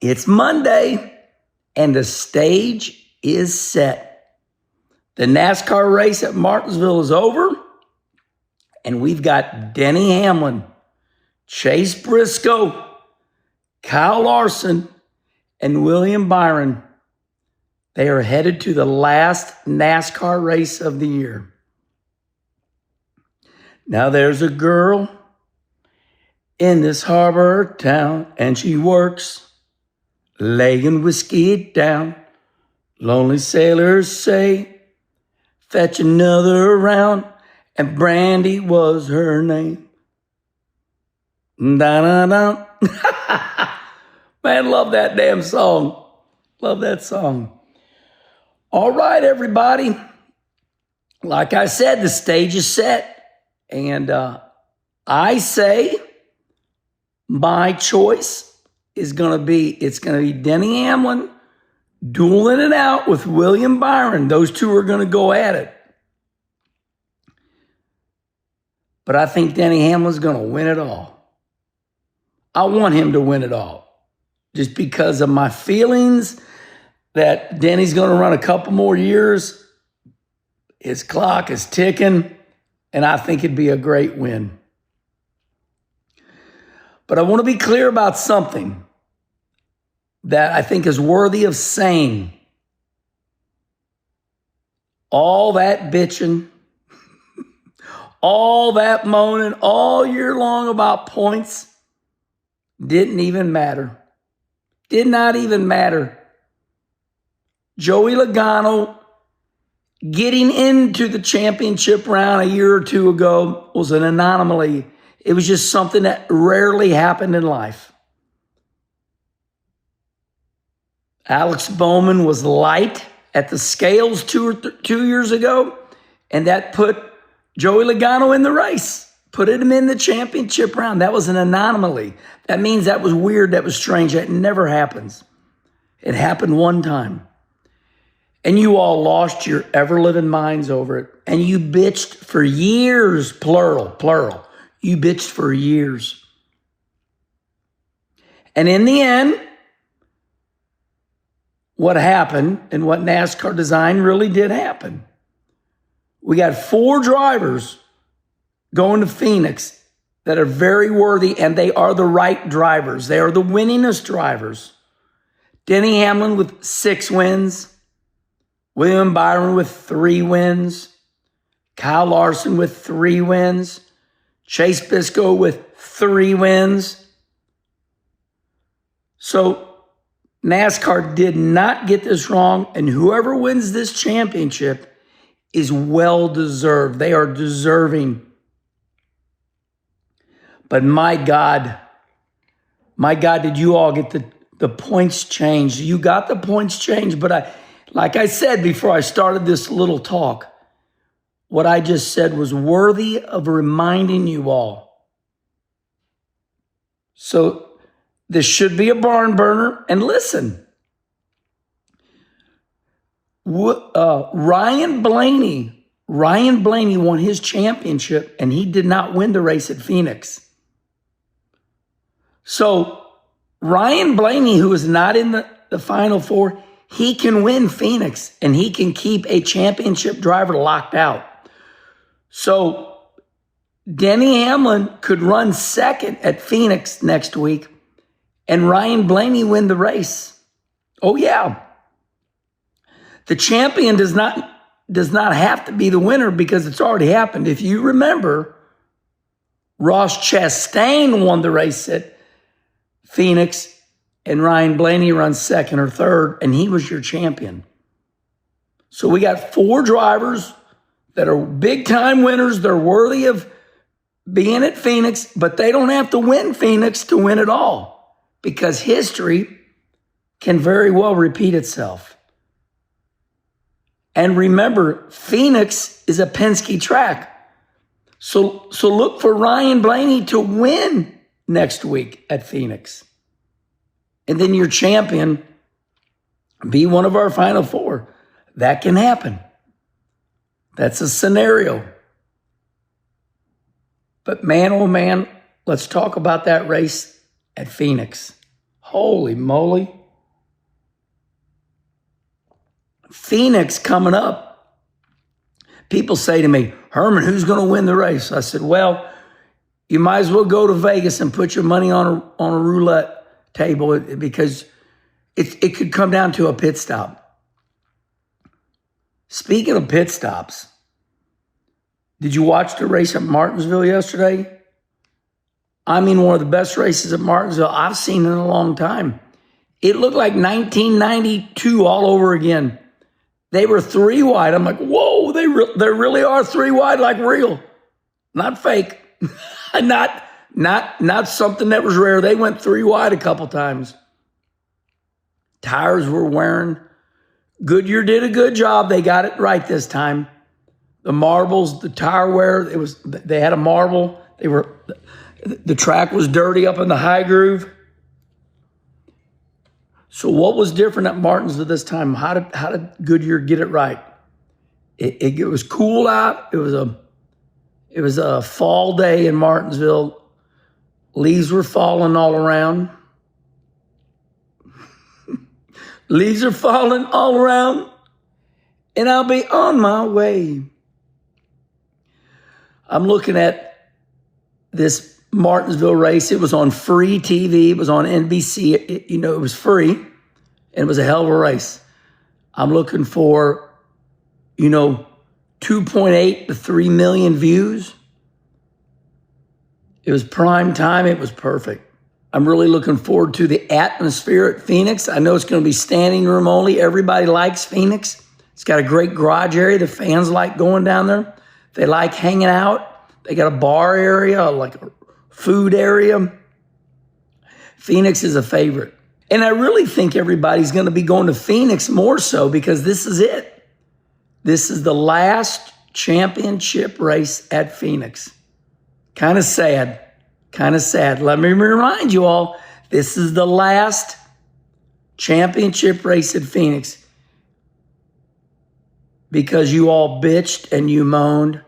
It's Monday, and the stage is set. The NASCAR race at Martinsville is over, and we've got Denny Hamlin, Chase Briscoe, Kyle Larson, and William Byron. They are headed to the last NASCAR race of the year. Now there's a girl in this harbor town, and she works laying whiskey down. Lonely sailors say, fetch another round, and Brandy was her name. Da-da-da. Man, love that damn song. Love that song. All right, everybody. Like I said, the stage is set. And I say my choice is going to be Denny Hamlin dueling it out with William Byron. Those two are going to go at it. But I think Denny Hamlin's going to win it all. I want him to win it all. Just because of my feelings that Denny's going to run a couple more years. His clock is ticking, and I think it'd be a great win. But I want to be clear about something that I think is worthy of saying. All that bitching, all that moaning all year long about points didn't even matter. Did not even matter. Joey Logano getting into the championship round a year or two ago was an anomaly. It was just something that rarely happened in life. Alex Bowman was light at the scales 2 years ago, and that put Joey Logano in the race, put him in the championship round. That was an anomaly. That means that was weird, that was strange. That never happens. It happened one time. And you all lost your ever-living minds over it. And you bitched for years, plural. You bitched for years. And in the end, what happened and what NASCAR designed really did happen. We got 4 drivers going to Phoenix that are very worthy, and they are the right drivers. They are the winningest drivers. Denny Hamlin with 6 wins. William Byron with 3 wins. Kyle Larson with 3 wins. Chase Briscoe with 3 wins. So NASCAR did not get this wrong, and whoever wins this championship is well-deserved. They are deserving. But my God, did you all get the points changed? You got the points changed, but like I said before I started this little talk, what I just said was worthy of reminding you all. So this should be a barn burner. And listen, Ryan Blaney won his championship, and he did not win the race at Phoenix. So Ryan Blaney, who is not in the Final Four, he can win Phoenix, and he can keep a championship driver locked out. So Denny Hamlin could run second at Phoenix next week, and Ryan Blaney win the race. Oh, yeah. The champion does not have to be the winner because it's already happened. If you remember, Ross Chastain won the race at Phoenix, and Ryan Blaney runs second or third, and he was your champion. So we got 4 drivers that are big-time winners. They're worthy of being at Phoenix, but they don't have to win Phoenix to win it all, because history can very well repeat itself. And remember, Phoenix is a Penske track. So look for Ryan Blaney to win next week at Phoenix. And then your champion be one of our Final Four. That can happen. That's a scenario. But man, oh man, let's talk about that race at Phoenix. Holy moly. Phoenix coming up. People say to me, Herman, who's going to win the race? I said, well, you might as well go to Vegas and put your money on a roulette table because it could come down to a pit stop. Speaking of pit stops, did you watch the race at Martinsville yesterday? I mean, one of the best races at Martinsville I've seen in a long time. It looked like 1992 all over again. They were 3 wide. I'm like, whoa, they really are 3 wide, like real, not fake, not something that was rare. They went 3 wide a couple times. Tires were wearing. Goodyear did a good job. They got it right this time. The marbles, the tire wear, they had a marble. The track was dirty up in the high groove. So what was different at Martinsville this time? How did Goodyear get it right? It was cool out. It was a fall day in Martinsville. Leaves were falling all around. Leaves are falling all around, and I'll be on my way. I'm looking at this Martinsville race. It was on free TV. It was on NBC. It was free, and it was a hell of a race. I'm looking for, 2.8 to 3 million views. It was prime time. It was perfect. I'm really looking forward to the atmosphere at Phoenix. I know it's going to be standing room only. Everybody likes Phoenix. It's got a great garage area. The fans like going down there. They like hanging out. They got a bar area, like a food area. Phoenix is a favorite. And I really think everybody's going to be going to Phoenix more so because this is it. This is the last championship race at Phoenix. Kind of sad. Let me remind you all, this is the last championship race at Phoenix because you all bitched and you moaned.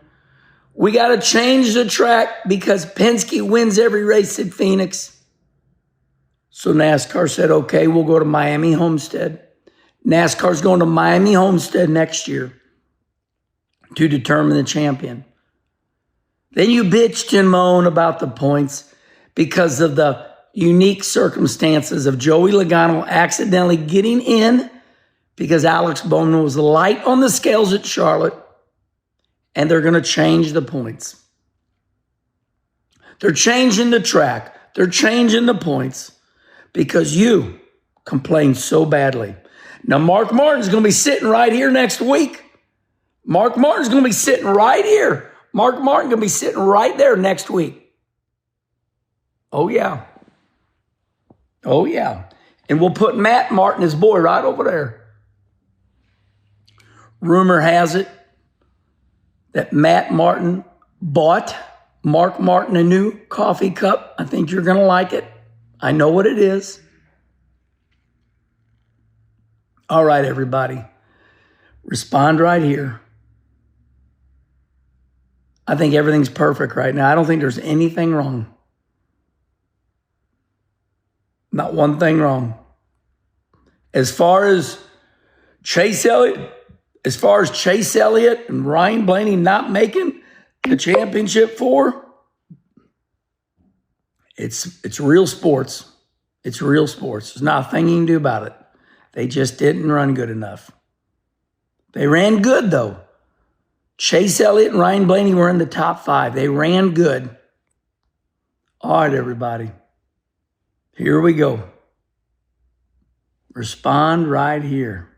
We got to change the track because Penske wins every race at Phoenix. So NASCAR said, okay, we'll go to Miami Homestead. NASCAR's going to Miami Homestead next year to determine the champion. Then you bitched and moaned about the points because of the unique circumstances of Joey Logano accidentally getting in because Alex Bowman was light on the scales at Charlotte, and they're going to change the points. They're changing the track. They're changing the points because you complained so badly. Now, Mark Martin's going to be sitting right here next week. Mark Martin's going to be sitting right here. Mark Martin going to be sitting right there next week. Oh, yeah. Oh, yeah. And we'll put Matt Martin, his boy, right over there. Rumor has it that Matt Martin bought Mark Martin a new coffee cup. I think you're going to like it. I know what it is. All right, everybody. Respond right here. I think everything's perfect right now. I don't think there's anything wrong. Not one thing wrong. As far as Chase Elliott and Ryan Blaney not making the championship 4, it's real sports. It's real sports. There's not a thing you can do about it. They just didn't run good enough. They ran good, though. Chase Elliott and Ryan Blaney were in the top 5. They ran good. All right, everybody. Here we go. Respond right here.